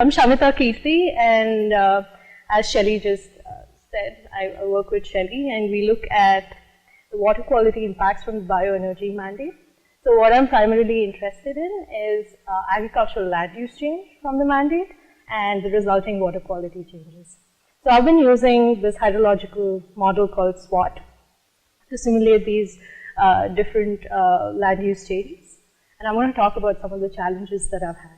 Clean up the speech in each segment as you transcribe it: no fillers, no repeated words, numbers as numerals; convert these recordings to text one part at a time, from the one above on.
I'm Shamitha Keerthi, and as Shelley just said, I work with Shelley, and we look at the water quality impacts from the Bioenergy Mandate. So what I'm primarily interested in is agricultural land use change from the mandate and the resulting water quality changes. So I've been using this hydrological model called SWAT to simulate these different land use changes, and I'm going to talk about some of the challenges that I've had.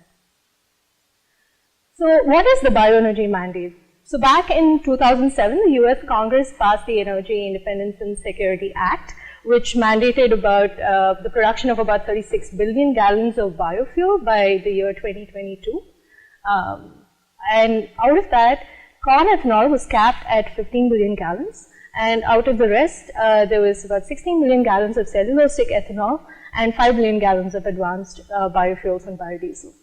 So what is the Bioenergy Mandate? So back in 2007, the US Congress passed the Energy Independence and Security Act, which mandated about the production of about 36 billion gallons of biofuel by the year 2022. And out of that, corn ethanol was capped at 15 billion gallons. And out of the rest, there was about 16 million gallons of cellulosic ethanol and 5 billion gallons of advanced biofuels and biodiesel.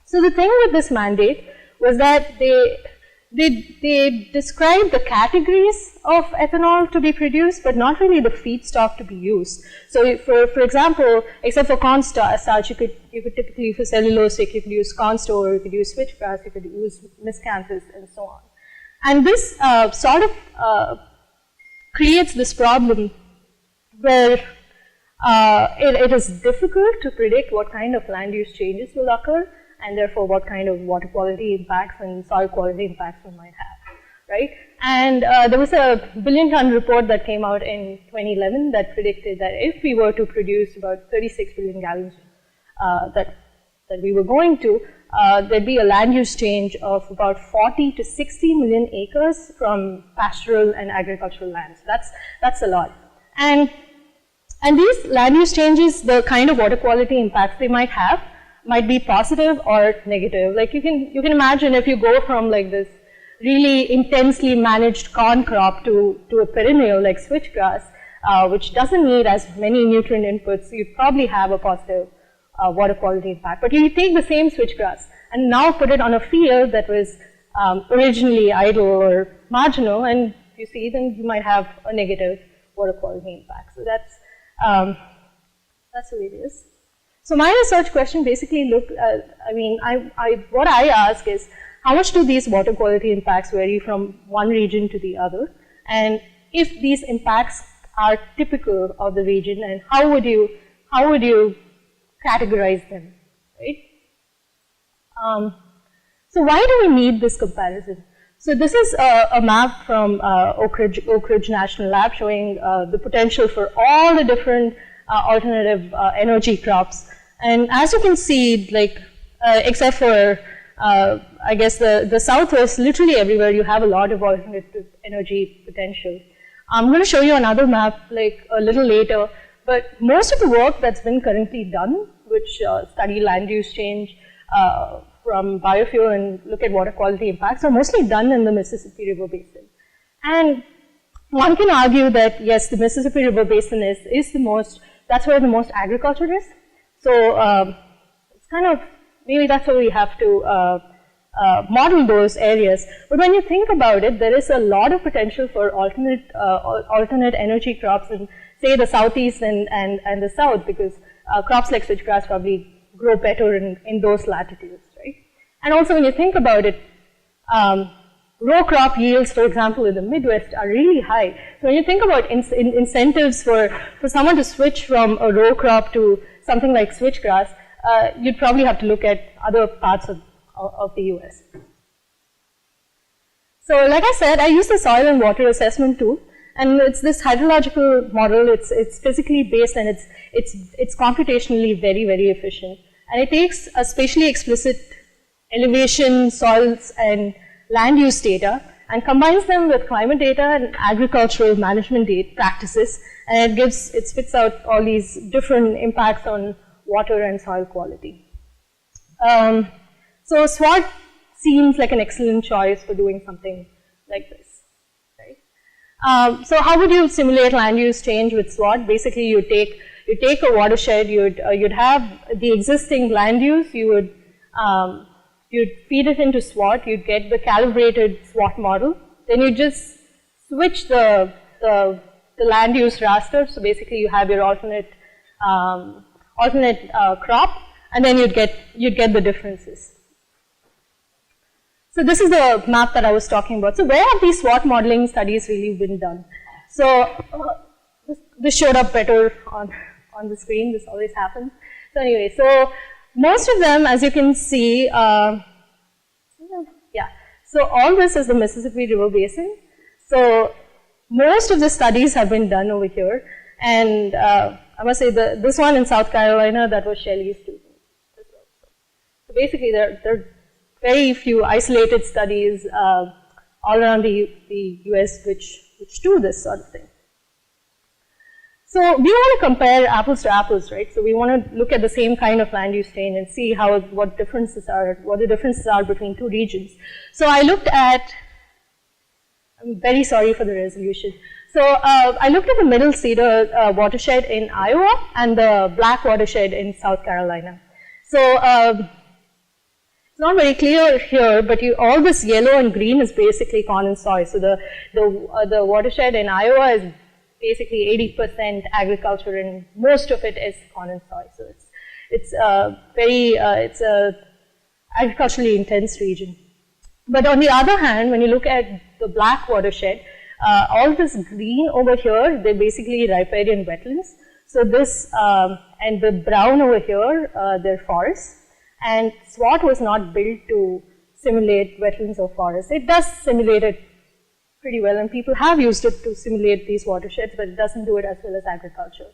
So the thing with this mandate was that they described the categories of ethanol to be produced, but not really the feedstock to be used. So for example, except for corn starch, you could typically, for cellulosic, you could use corn store, you could use switchgrass, you could use miscanthus, and so on. And this sort of creates this problem where it is difficult to predict what kind of land use changes will occur, and therefore what kind of water quality impacts and soil quality impacts we might have, right? And there was a billion-ton report that came out in 2011 that predicted that if we were to produce about 36 billion gallons that we were going to, there'd be a land use change of about 40 to 60 million acres from pastoral and agricultural lands. That's a lot. And these land use changes, the kind of water quality impacts they might have, might be positive or negative. Like you can imagine if you go from like this really intensely managed corn crop to a perennial like switchgrass, which doesn't need as many nutrient inputs, you'd probably have a positive water quality impact. But you take the same switchgrass and now put it on a field that was originally idle or marginal, and you see, then you might have a negative water quality impact. So that's the way it is. So my research question basically looked at, what I ask is, how much do these water quality impacts vary from one region to the other? And if these impacts are typical of the region, and how would you categorize them, right? So why do we need this comparison? So this is a map from Oak Ridge National Lab showing the potential for all the different alternative energy crops. And as you can see, like, except for, I guess, the Southwest, literally everywhere you have a lot of alternative energy potential. I'm going to show you another map, like, a little later, but most of the work that's been currently done, which study land use change from biofuel and look at water quality impacts, are mostly done in the Mississippi River Basin. And one can argue that, yes, the Mississippi River Basin is the most, that's where the most agriculture is. So it's kind of, maybe that's why we have to model those areas. But when you think about it, there is a lot of potential for alternate energy crops in, say, the southeast and the south, because crops like switchgrass probably grow better in those latitudes, right? And also when you think about it, row crop yields, for example, in the Midwest are really high. So when you think about incentives for someone to switch from a row crop to something like switchgrass, you'd probably have to look at other parts of the US. So like I said, I use the soil and water assessment tool, and it's this hydrological model. It's physically based, and it's computationally very, very efficient. And it takes a spatially explicit elevation, soils, and land use data and combines them with climate data and agricultural management data practices, and it spits out all these different impacts on water and soil quality. So SWAT seems like an excellent choice for doing something like this, right? So how would you simulate land use change with SWAT? Basically, you take a watershed, you'd have the existing land use, you'd feed it into SWAT, you'd get the calibrated SWAT model, then you just switch the land use raster. So basically, you have your alternate crop, and then you'd get the differences. So this is the map that I was talking about. So where have these SWAT modeling studies really been done? So this showed up better on the screen. This always happens. So anyway, so most of them, as you can see, yeah. So all this is the Mississippi River Basin. So most of the studies have been done over here. And I must say, this one in South Carolina, that was Shelley's student. So basically, there are very few isolated studies all around the US which do this sort of thing. So we want to compare apples to apples, right? So we want to look at the same kind of land use change and see what the differences are between two regions. So I looked at, I'm very sorry for the resolution. So I looked at the Middle Cedar watershed in Iowa and the Black watershed in South Carolina. So it's not very clear here, but all this yellow and green is basically corn and soy. So the watershed in Iowa is basically 80% agriculture, and most of it is corn and soy. So it's a agriculturally intense region. But on the other hand, when you look at the Black watershed, all this green over here, they're basically riparian wetlands. So this and the brown over here, they're forests. And SWAT was not built to simulate wetlands or forests. It does simulate it pretty well, and people have used it to simulate these watersheds, but it doesn't do it as well as agriculture.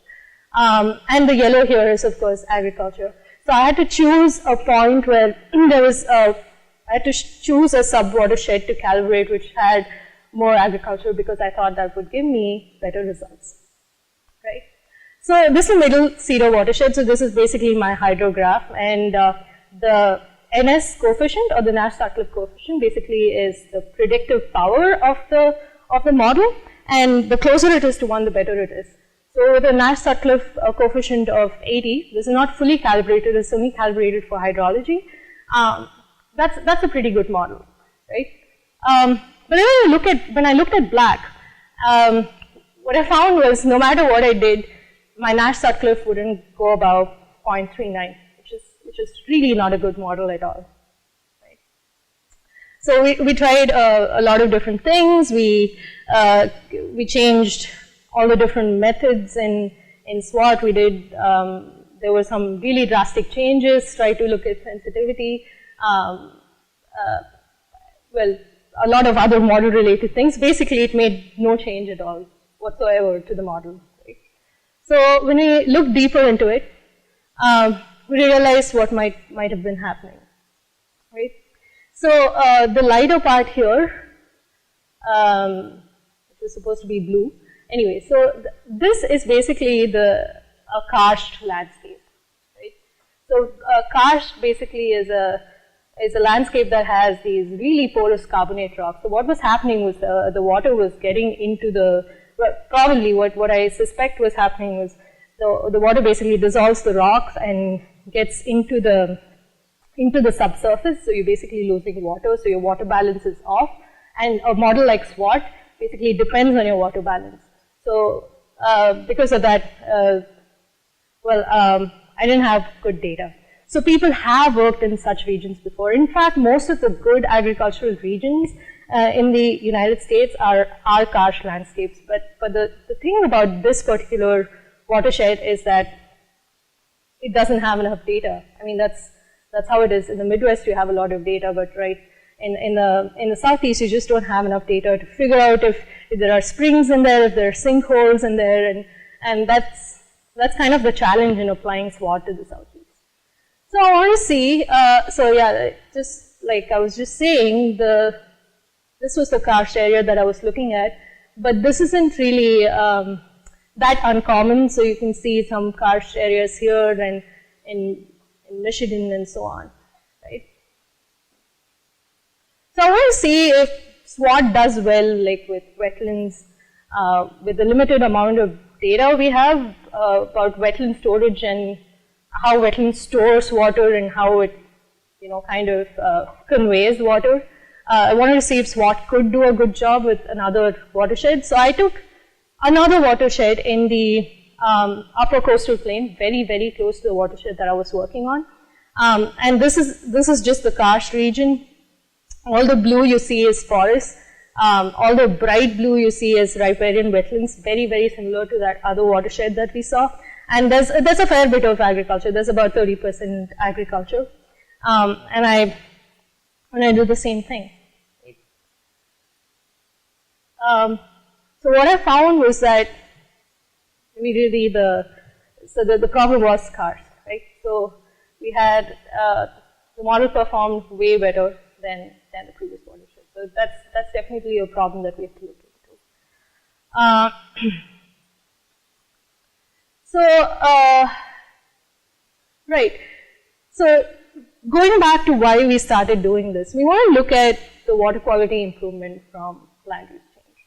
And the yellow here is, of course, agriculture. So I had to choose a point where there was I had to choose a sub-watershed to calibrate which had more agriculture, because I thought that would give me better results, right? So this is Middle Cedar watershed. So this is basically my hydrograph, and the NS coefficient, or the Nash-Sutcliffe coefficient, basically is the predictive power of the model, and the closer it is to 1, the better it is. So with a Nash-Sutcliffe coefficient of 80, this is not fully calibrated, it's only calibrated for hydrology. That's a pretty good model, right? But when I looked at Black, what I found was no matter what I did, my Nash-Sutcliffe wouldn't go above 0.39. Which is really not a good model at all. Right? So we tried a lot of different things. We changed all the different methods in SWAT. We did, there were some really drastic changes, tried to look at sensitivity. Well, a lot of other model related things. Basically, it made no change at all whatsoever to the model. Right? So when we look deeper into it, we realized what might have been happening, right? So the lighter part here, which was supposed to be blue. Anyway, so this is basically a karst landscape, right? So karst basically is a landscape that has these really porous carbonate rocks. So what was happening was the water was getting into probably what I suspect was happening was the water basically dissolves the rocks and gets into the subsurface, so you're basically losing water, so your water balance is off, and a model like SWAT basically depends on your water balance. So because of that, I didn't have good data. So people have worked in such regions before. In fact, most of the good agricultural regions in the United States are karst landscapes, but the thing about this particular watershed is that it doesn't have enough data. I mean, that's how it is. In the Midwest, you have a lot of data, but right in the Southeast, you just don't have enough data to figure out if there are springs in there, if there are sinkholes in there, and that's kind of the challenge in applying SWAT to the Southeast. So I want to see. So yeah, just like I was just saying, this was the karst area that I was looking at, but this isn't really that uncommon. So you can see some karst areas here and in Michigan and so on, right? So I want to see if SWAT does well, like with wetlands, with the limited amount of data we have about wetland storage and how wetland stores water and how it, kind of conveys water. I wanted to see if SWAT could do a good job with another watershed. So I took another watershed in the upper coastal plain, very, very close to the watershed that I was working on. And this is just the karst region. All the blue you see is forests. All the bright blue you see is riparian wetlands, very, very similar to that other watershed that we saw. And there's a fair bit of agriculture. There's about 30% agriculture. And I do the same thing. So what I found was that immediately the problem was Karst, right? So we had the model performed way better than the previous watershed. So that's definitely a problem that we have to look into. Right. So going back to why we started doing this, we want to look at the water quality improvement from land use change.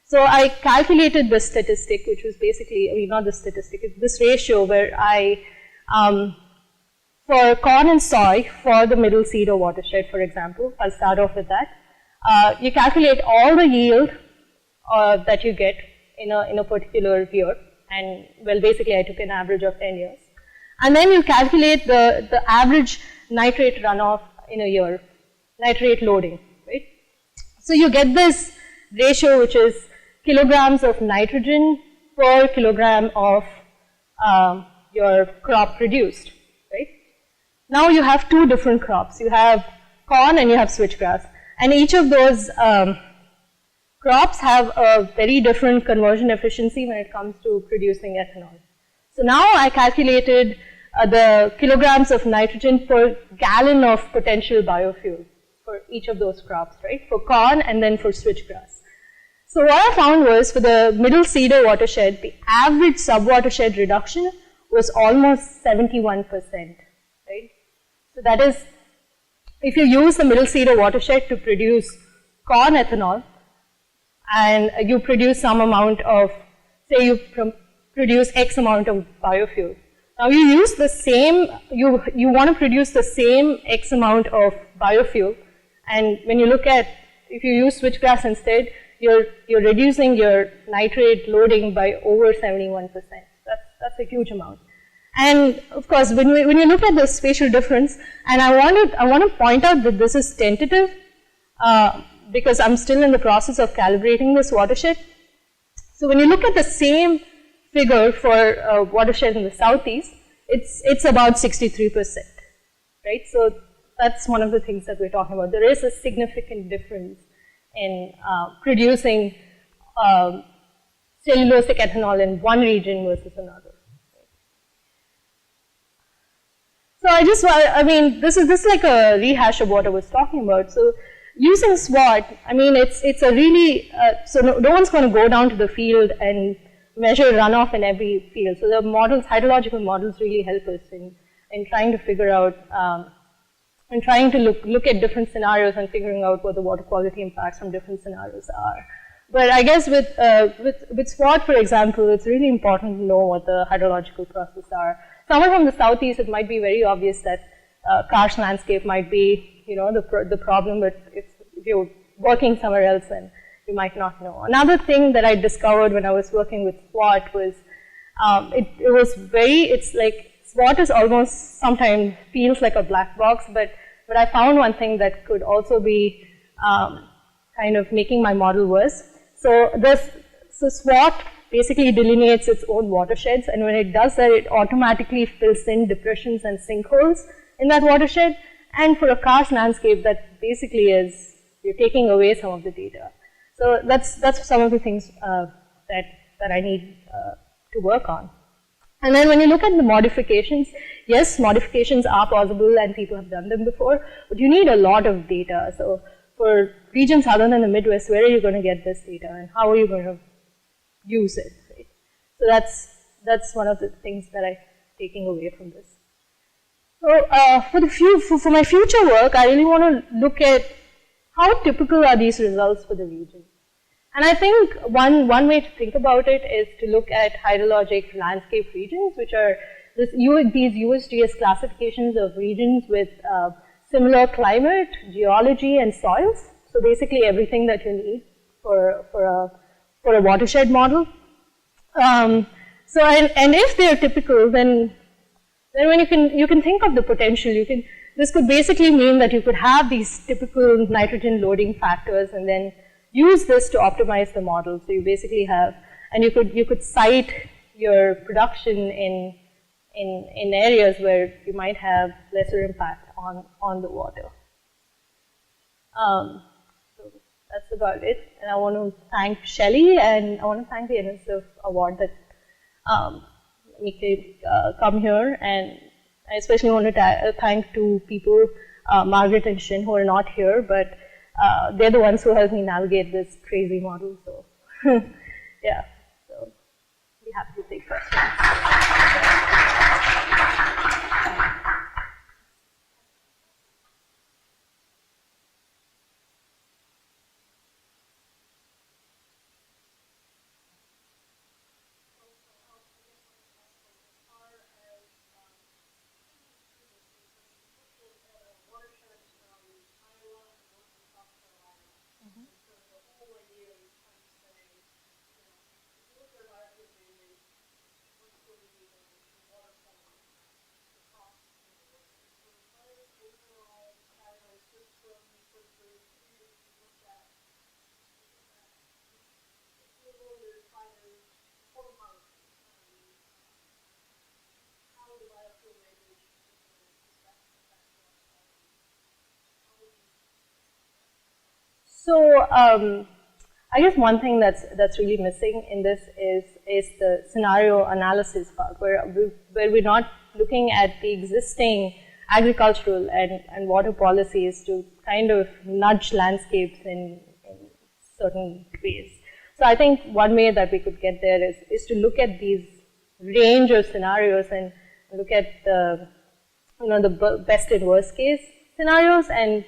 So I calculated this statistic, which was basically, I mean, not the statistic, it's this ratio where I, for corn and soy, for the middle Cedar watershed, for example, I'll start off with that. You calculate all the yield that you get in a particular year, and well, basically I took an average of 10 years. And then you calculate the average nitrate runoff in a year, nitrate loading, right? So you get this ratio, which is kilograms of nitrogen per kilogram of your crop produced, right? Now you have two different crops. You have corn and you have switchgrass. And each of those crops have a very different conversion efficiency when it comes to producing ethanol. So now I calculated the kilograms of nitrogen per gallon of potential biofuel for each of those crops, right? For corn and then for switchgrass. So what I found was for the middle Cedar watershed, the average sub-watershed reduction was almost 71%, right? So that is, if you use the middle Cedar watershed to produce corn ethanol, and you produce some amount of, say you produce X amount of biofuel. Now you use the same, you want to produce the same X amount of biofuel, and when you look at, if you use switchgrass instead, you're reducing your nitrate loading by over 71%. That's a huge amount. And of course, when you look at the spatial difference, and I want to point out that this is tentative, because I'm still in the process of calibrating this watershed. So when you look at the same figure for watershed in the southeast, it's about 63%, right? So that's one of the things that we're talking about. There is a significant difference in producing cellulosic ethanol in one region versus another. So I mean, this is like a rehash of what I was talking about. So using SWAT, I mean, it's a really, so no one's going to go down to the field and measure runoff in every field. So the models, hydrological models really help us in trying to figure out, and trying to look at different scenarios and figuring out what the water quality impacts from different scenarios are. But I guess with SWAT, for example, it's really important to know what the hydrological processes are. Somewhere from the southeast, it might be very obvious that Karst landscape might be, you know, the problem, but if you're working somewhere else, then you might not know. Another thing that I discovered when I was working with SWAT was, it's like, SWAT is almost sometimes feels like a black box, but I found one thing that could also be kind of making my model worse. So SWAT basically delineates its own watersheds, and when it does that, it automatically fills in depressions and sinkholes in that watershed. And for a Karst landscape, that basically is, you're taking away some of the data. So that's some of the things that I need to work on. And then when you look at the modifications, yes, modifications are possible and people have done them before, but you need a lot of data. So for regions other than the Midwest, where are you going to get this data and how are you going to use it? Right? So that's one of the things that I'm taking away from this. So for my future work, I really want to look at how typical are these results for the region. And I think one way to think about it is to look at hydrologic landscape regions, which are these USGS classifications of regions with similar climate, geology, and soils. So basically everything that you need for a watershed model. And if they are typical, then when you can think of the potential, the this could basically mean that you could have these typical nitrogen loading factors and then use this to optimize the model. So you basically have, and you could cite your production in areas where you might have lesser impact on the water. So that's about it. And I want to thank Shelley, and I want to thank the NSF award that we could come here. And I especially want to thank two people, Margaret and Shin, who are not here, but they're the ones who helped me navigate this crazy model. So yeah, so I'll be happy to take questions. So I guess one thing that's really missing in this is the scenario analysis part, where we're not looking at the existing agricultural and water policies to kind of nudge landscapes in certain ways. So I think one way that we could get there is to look at these range of scenarios and look at the the best and worst case scenarios and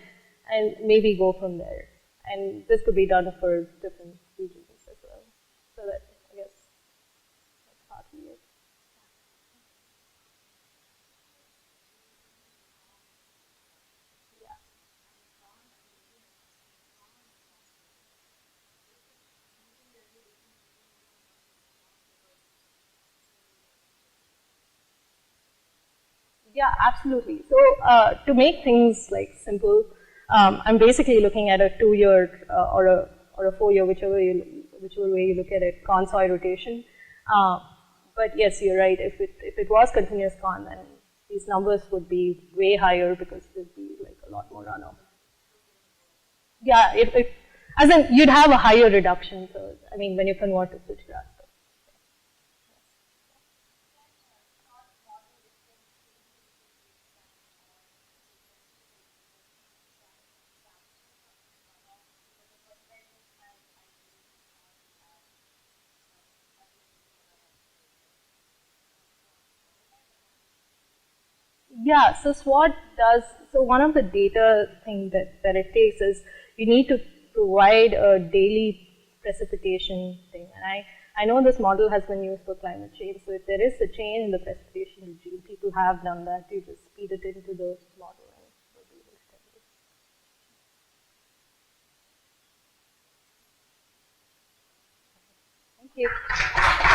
maybe go from there. And this could be done for different regions as well. So that, I guess, that's partly it. Yeah. Yeah, absolutely. So to make things like simple, I'm basically looking at a 2-year or a 4-year, whichever way you look at it, con soil rotation. But yes, you're right. If it was continuous con, then these numbers would be way higher because there'd be like a lot more runoff. Yeah, as in you'd have a higher reduction. So I mean, when you convert to switchgrass. Yeah, so SWAT does, so one of the data thing that it takes is you need to provide a daily precipitation thing. And I know this model has been used for climate change, so if there is a change in the precipitation regime, people have done that. You just feed it into the model and it'll be able to tell you. Thank you.